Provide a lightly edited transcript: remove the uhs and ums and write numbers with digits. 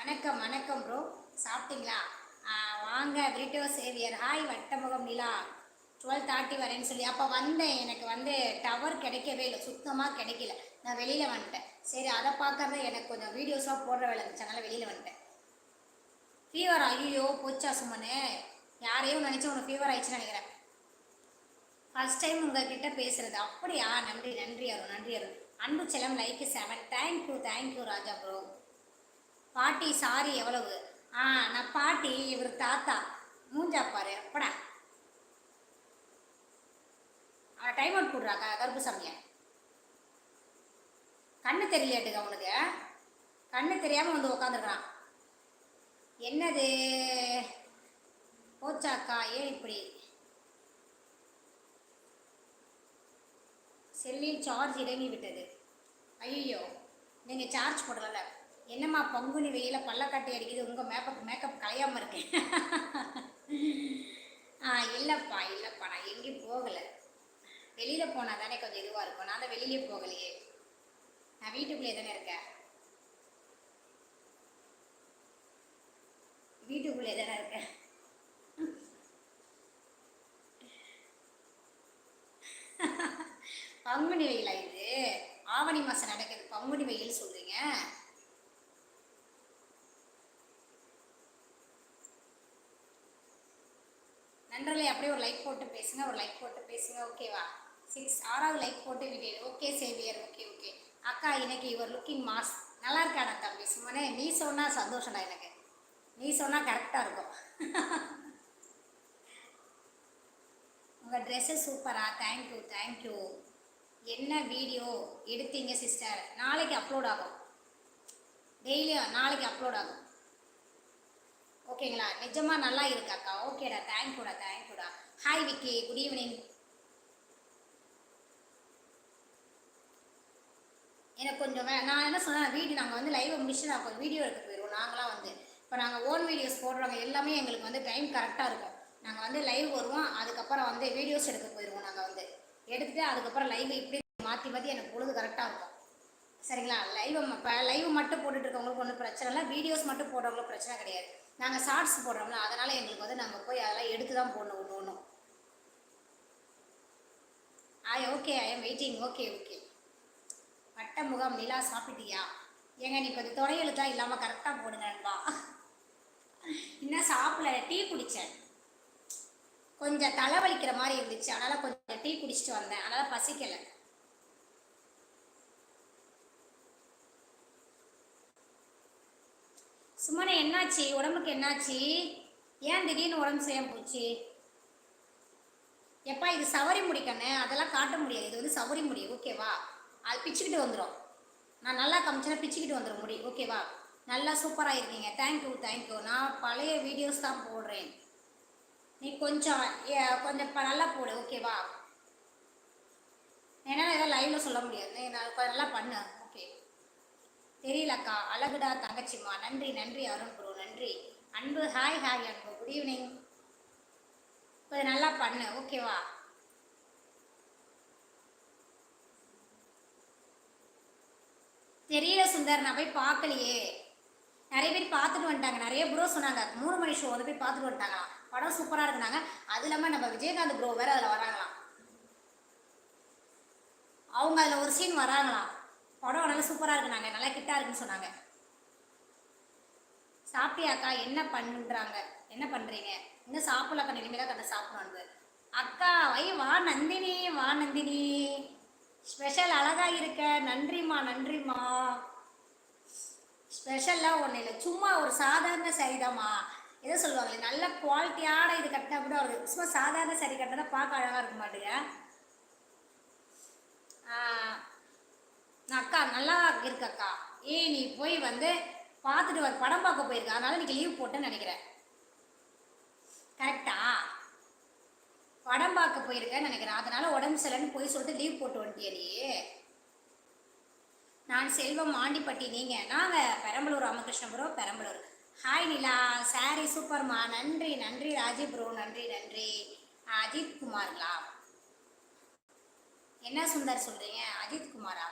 வணக்கம் வணக்கம் ப்ரோ. சாப்பிட்டீங்களா? வாங்க பிரிட்டோ சேவியர். ஹாய் வட்டமுகம் நிலா. 12:30 வரேன்னு சொல்லி அப்போ வந்தேன். எனக்கு டவர் கிடைக்கவே இல்லை, சுத்தமாக கிடைக்கல. நான் வெளியில் வந்துட்டேன். சரி, அதை பார்க்கறது எனக்கு கொஞ்சம் வீடியோஸாக போடுற வேலை இருந்துச்சு, அதனால் வெளியில் வந்துட்டேன். ஃபீவர் ஐயோ போச்சா சும்மனே? யாரையும் நினச்சி உனக்கு ஃபீவர் ஆயிடுச்சுன்னு நினைக்கிறேன். ஃபர்ஸ்ட் டைம் உங்ககிட்ட பேசுறது. அப்படியா? நன்றி நன்றி அருண், நன்றி அருண். அன்பு செல்லம் லைக் 7. தேங்க்யூ ராஜா ப்ரோ. பாட்டி சாரி எவ்வளவு? நான் பாட்டி, இவர் தாத்தா. மூஞ்சா பாரு அப்படா. Time out போடுறாக்கா கருப்புசாமிய. கண்ணு தெரியலேட்டுங்க அவனுக்கு. கண்ணு தெரியாமல் வந்து உட்காந்துருக்கான். என்னது போச்சாக்கா? ஏன் இப்படி? செல்லில் சார்ஜ் இறங்கி விட்டது. ஐயோ, நீங்கள் சார்ஜ் போடல. என்னம்மா பங்குனி வெயில பள்ளக்காட்டி அடிக்குது, உங்கள் மேக்கப் கலையாமல் இருக்கேன். இல்லைப்பா நான் எங்கேயும் போகலை. வெளியில் போனால் தானே கொஞ்சம் இதுவாக இருக்கும். நான் தான் வெளியே போகலையே, நான் வீட்டுக்குள்ளே தானே இருக்கேன். வீட்டுக்குள்ளே தானே இருக்கேன். பங்குனி வெயிலா இது? ஆவணி மாதம் நடக்குது, பங்குனி வெயில் சொல்கிறீங்க? நண்பர்களே, அப்படியே ஒரு லைக் போட்டு பேசுங்க. ஓகேவா? 6வது லைக் போட்டு விட்டேன். Okay Xavier, okay. அக்கா இன்னைக்கு யுவர் லுக்கிங் மாஸ். நல்லா இருக்காடா தம்பி. சும்மனே நீ சொன்னால் சந்தோஷம்டா எனக்கு. நீ சொன்னால் கரெக்டாக இருக்கும். உங்கள் ட்ரெஸ்ஸு சூப்பரா? தேங்க்யூ. என்ன வீடியோ எடுத்தீங்க சிஸ்டர்? நாளைக்கு அப்லோட் ஆகும். டெய்லியும் நாளைக்கு அப்லோட் ஆகும். ஓகேங்களா? நிஜமாக நல்லா இருக்காக்கா. ஓகேடா, தேங்க்யூடா. Hi Vicky, good evening. எனக்கு கொஞ்சம் நான் என்ன சொன்னேன், நாங்கள் லைவை முடிச்சுட்டு நான் கொஞ்சம் வீடியோ எடுக்க போயிடுவோம். நாங்களாம் இப்போ நாங்கள் ஓன் வீடியோஸ் போடுறவங்க எல்லாமே எங்களுக்கு டைம் கரெக்டாக இருக்கும். நாங்கள் லைவ் வருவோம், அதுக்கப்புறம் வீடியோஸ் எடுக்க போயிடுவோம். நாங்கள் எடுத்துகிட்டு அதுக்கப்புறம் லைவ் இப்படி மாற்றி எனக்கு பொழுது கரெக்டாக இருக்கும். சரிங்களா? லைவ் மட்டும் போட்டுட்டு இருக்கவங்களுக்கு ஒன்றும் பிரச்சனை இல்லை. வீடியோஸ் மட்டும் போடுறவங்களுக்கு பிரச்சனை கிடையாது. நாங்கள் ஷார்ட்ஸ் போடுறோம்ல, அதனால் எங்களுக்கு நாங்கள் போய் அதெல்லாம் எடுத்து தான் போடணும் ஒன்றும். Okay, I'm waiting. Okay. வட்டமுகம் நிலா சாப்பிட்டியா? ஏங்க நீ கொஞ்சம் தொடையெழுத்தான் இல்லாமல் கரெக்டாக போடுங்கன்பா. இன்னும் சாப்பிடல, டீ குடித்தேன். கொஞ்சம் தலைவலிக்கிற மாதிரி இருந்துச்சு, அதனால் கொஞ்சம் டீ குடிச்சிட்டு வந்தேன். அதனால் பசிக்கலை. சும்மானே என்னாச்சு? உடம்புக்கு என்னாச்சு? ஏன் திடீர்னு உடம்பு செய்யாம போச்சு? எப்பா இது சவரி முடிக்கண்ணே, அதெல்லாம் காட்ட முடியாது. இது சவரி முடி, ஓகேவா? அது பிச்சுக்கிட்டு வந்துடும். நான் நல்லா காமிச்சேன்னா பிச்சுக்கிட்டு வந்துடும் முடி, ஓகேவா? நல்லா சூப்பராக இருக்கீங்க. தேங்க்யூ. நான் பழைய வீடியோஸ் தான் போடுறேன். நீ கொஞ்சம் நல்லா போடு, ஓகேவா? என்னால் எதாவது லைவ்ல சொல்ல முடியாது. நான் நல்லா பண்ணு, ஓகே. தெரியலக்கா, அழகுடா தங்கச்சிம்மா. நன்றி அருண் ப்ரோ, நன்றி. அன்பு ஹாய் அன்பு, குட் ஈவினிங். இப்போ நல்லா பண்ணு, ஓகேவா? தெரியல சுந்தர், நான் போய் பார்க்கலையே. நிறைய பேர் பார்த்துட்டு வந்துட்டாங்க. நிறைய ப்ரோ சொன்னாங்க 3 மணி ஷோ போய் பார்த்துட்டு வந்துட்டாங்களாம். படம் சூப்பராக இருந்தாங்க. அது இல்லாமல் நம்ம விஜயகாந்த் ப்ரோ வேற அதில் வராங்களாம். அவங்க அதில் ஒரு சீன் வராங்களாம். படம் நல்லா சூப்பராக இருக்குனாங்க, நல்லா கிட்டா இருக்குன்னு சொன்னாங்க. சாப்பிட்டியாக்கா? என்ன பண்ணுறீங்க? இன்னும் சாப்பிடலக்கா, இனிமேதான் கண்ணை சாப்பிடணும். அக்கா வா நந்தினி. ஸ்பெஷல் அழகா இருக்க. நன்றிம்மா. ஸ்பெஷல்லாம் ஒன்றும் இல்லை, சும்மா ஒரு சாதாரண சரிதாம்மா. எதை சொல்லுவாங்களே, நல்ல குவாலிட்டியான இது கட்டினா கூட ஒரு சும்மா சாதாரண சரி கட்டினா பார்க்க அழகாக இருக்க மாட்டேங்க. அக்கா நல்லா இருக்கக்கா. நீ போய் பார்த்துட்டு படம் பார்க்க போயிருக்க, அதனால இன்னைக்கு லீவ் போட்டேன்னு நினைக்கிறேன். கரெக்டா? படம் பார்க்க போயிருக்கேன்னு நினைக்கிறேன், அதனால உடம்பு சரியில்லைன்னு போய் சொல்லிட்டு லீவ் போட்டு வந்துட்டியே. நான் செல்வம் ஆண்டிப்பட்டி. நீங்கள்? நாங்கள் பெரம்பலூர். ராமகிருஷ்ண ப்ரோ, பெரம்பலூர். ஹாய் நிலா, சாரி சூப்பர்மா. நன்றி ராஜி ப்ரோ, நன்றி. அஜித் குமார்களா? என்ன சுந்தர் சொல்கிறீங்க? அஜித் குமாரா?